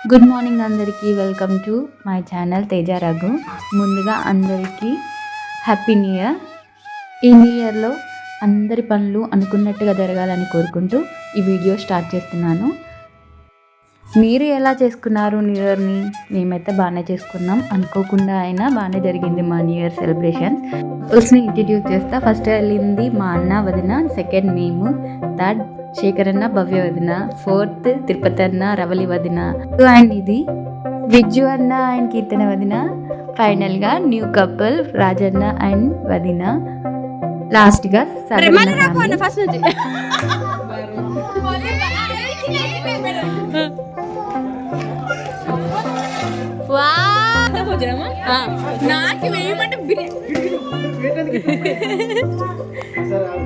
Good morning అందరికీ. Welcome to my channel Teja Raghu. ముందుగా అందరికీ హ్యాపీ న్యూ ఇయర్. ఈ న్యూ ఇయర్లో అందరి పనులు అనుకున్నట్టుగా జరగాలని కోరుకుంటూ ఈ వీడియో స్టార్ట్ చేస్తున్నాను. మీరు ఎలా చేసుకున్నారు న్యూ ఇయర్ని? మేమైతే బాగానే చేసుకున్నాం. అనుకోకుండా అయినా బాగానే జరిగింది మా న్యూ ఇయర్ సెలబ్రేషన్. కపుల్స్ని ఇంట్రడ్యూస్ చేస్తా. ఫస్ట్ వెళ్ళింది మా అన్న వదిన, సెకండ్ మేము, థర్డ్ శేఖర్ అన్న భవ్య వదిన, ఫోర్త్ తిరుపతి అన్న రవలి వదిన, అండ్ ఇది విజ్జు అన్న అండ్ కీర్తన వదిన, ఫైనల్గా న్యూ కపుల్ రాజన్న అండ్ వదిన, లాస్ట్గా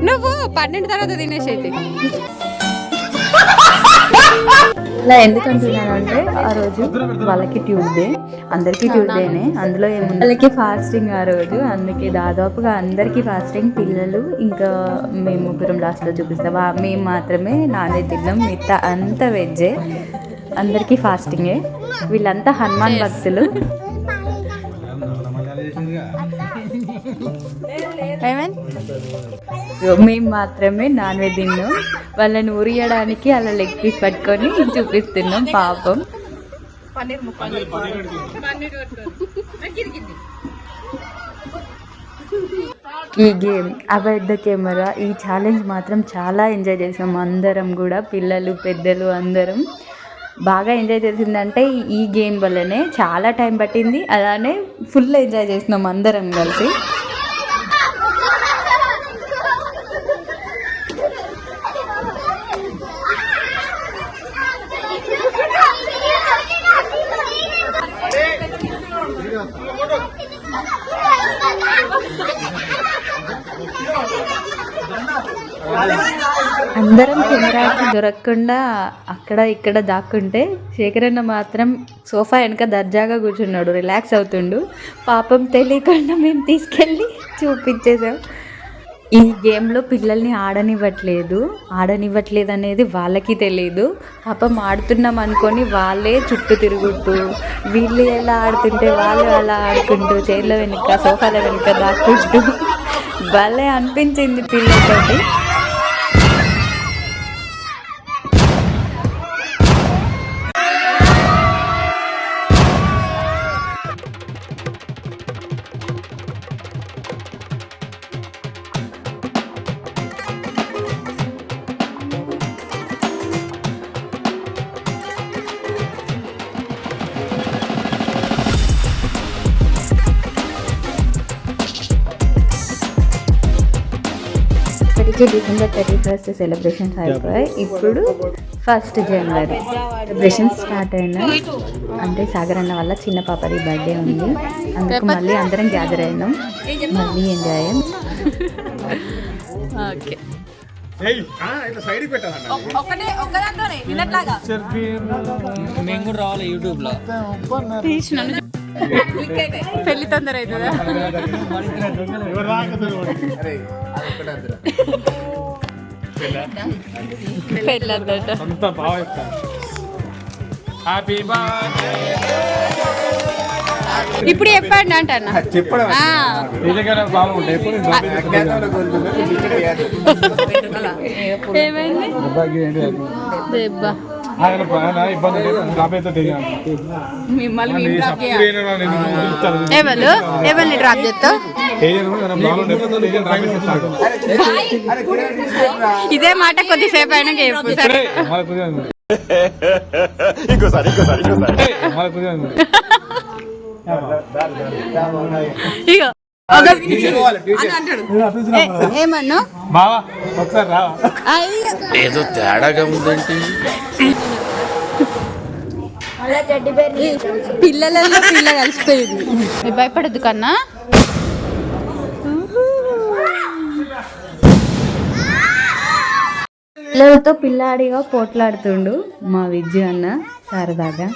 నువ్వు 12 తర్వాత తినేసి అయితే ఇలా ఎందుకంటున్నానంటే ఆ రోజు వాళ్ళకి ట్యూస్డే, అందరికీ ట్యూస్డేనే, అందులో ఏముంది వాళ్ళకి ఫాస్టింగ్ ఆ రోజు. అందుకే దాదాపుగా అందరికీ ఫాస్టింగ్. పిల్లలు ఇంకా మేము ముగ్గురం లాస్ట్లో చూపిస్తాం. మేము మాత్రమే నాన్ వెజ్ తిన్నాం, మిగతా అంతా వెజ్జే. అందరికీ ఫాస్టింగే. వీళ్ళంతా హనుమాన్ భక్తులు. మేము మాత్రమే నాన్ వెజ్ తిన్నాం. వాళ్ళని ఉరియడానికి అలా లెగ్ పీస్ పట్టుకొని చూపిస్తున్నాం పాపం. ఈ గేమ్ అవాయిడ్ ద కెమెరా, ఈ ఛాలెంజ్ మాత్రం చాలా ఎంజాయ్ చేసాం అందరం కూడా, పిల్లలు పెద్దలు అందరం బాగా ఎంజాయ్ చేసిందంటే ఈ గేమ్ వల్లనే. చాలా టైం పట్టింది, అలానే ఫుల్ ఎంజాయ్ చేసినాం అందరం కలిసి. అందరం కెమెరాకి దొరకకుండా అక్కడ ఇక్కడ దాక్కుంటే శేఖరన్న మాత్రం సోఫా వెనక దర్జాగా కూర్చున్నాడు, రిలాక్స్ అవుతుండు. పాపం తెలియకుండా మేము తీసుకెళ్ళి చూపించేసాం. ఈ గేమ్లో పిల్లల్ని ఆడనివ్వట్లేదు అనేది వాళ్ళకి తెలీదు. పాపం ఆడుతున్నాం అనుకొని వాళ్ళే చుట్టూ తిరుగుతూ, వీళ్ళు ఎలా ఆడుతుంటే వాళ్ళు అలా ఆడుకుంటూ, చైర్ల వెనుక సోఫాల వెనుక దాక్కుంటూ భలే అనిపించింది పిల్లలతోటి. డిసెంబర్ 31 సెలబ్రేషన్స్ అయిపోయాయి. ఇప్పుడు 1 జనవరి సెలబ్రేషన్స్ స్టార్ట్ అయినాయి. అంటే సాగర్ అన్న వల్ల చిన్న పాపది బర్త్డే ఉంది, అందుకు మళ్ళీ అందరం గ్యాదర్ అయినాం, మళ్ళీ ఎంజాయ్ అయ్యాం. ఓకే పెళ్లి తొందర అవుతుందా? ఇప్పుడు చెప్పండి అంటన్నా. ఏమైంది? ఎవరిని డ్రాప్ చేస్తావు? ఇదే మాట కొద్దిసేపు అయినా ఇగో ఏమన్నా ఏదో తేడాగా ఉందంటే పిల్లలలో పిల్ల కలిసిపోయింది. భయపడద్దు కన్నా. పిల్లలతో పిల్లాడిగా పోట్లాడుతుండు మా విజ్జు అన్న సరదాగా.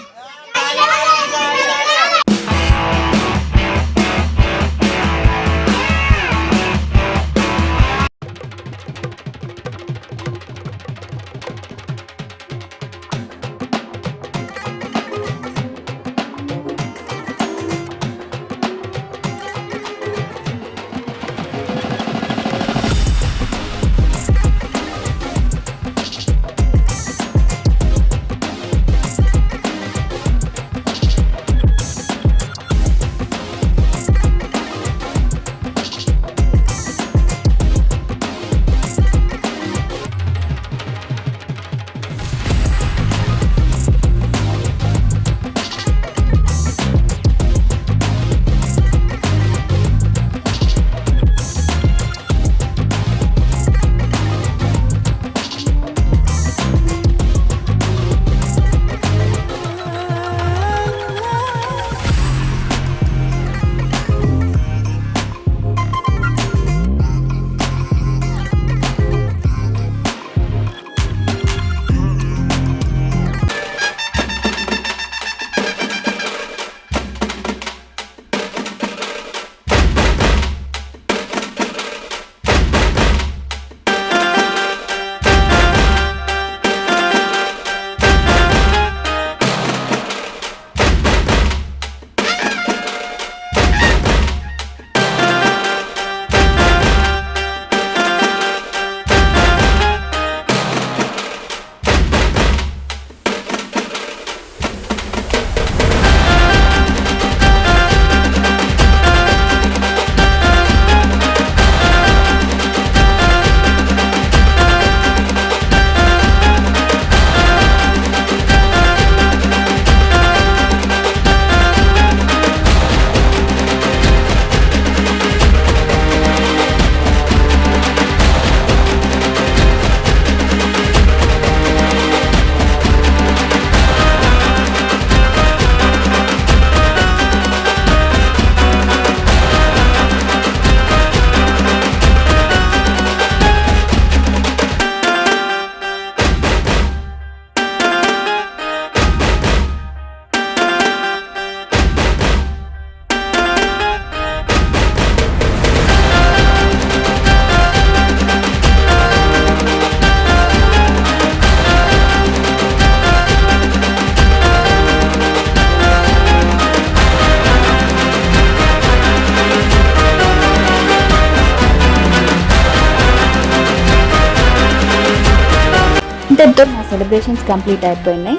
సెలబ్రేషన్స్ కంప్లీట్ అయిపోయినాయి.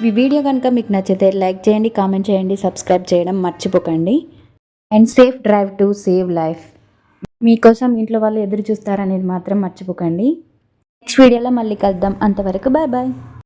ఈ వీడియో కనుక మీకు నచ్చితే లైక్ చేయండి, కామెంట్ చేయండి, సబ్స్క్రైబ్ చేయడం మర్చిపోకండి. And safe drive to save life. మీకోసం ఇంట్లో వాళ్ళు ఎదురు చూస్తారనేది మాత్రం మర్చిపోకండి. నెక్స్ట్ వీడియోలో మళ్ళీ కలుద్దాం. అంతవరకు బాయ్ బాయ్.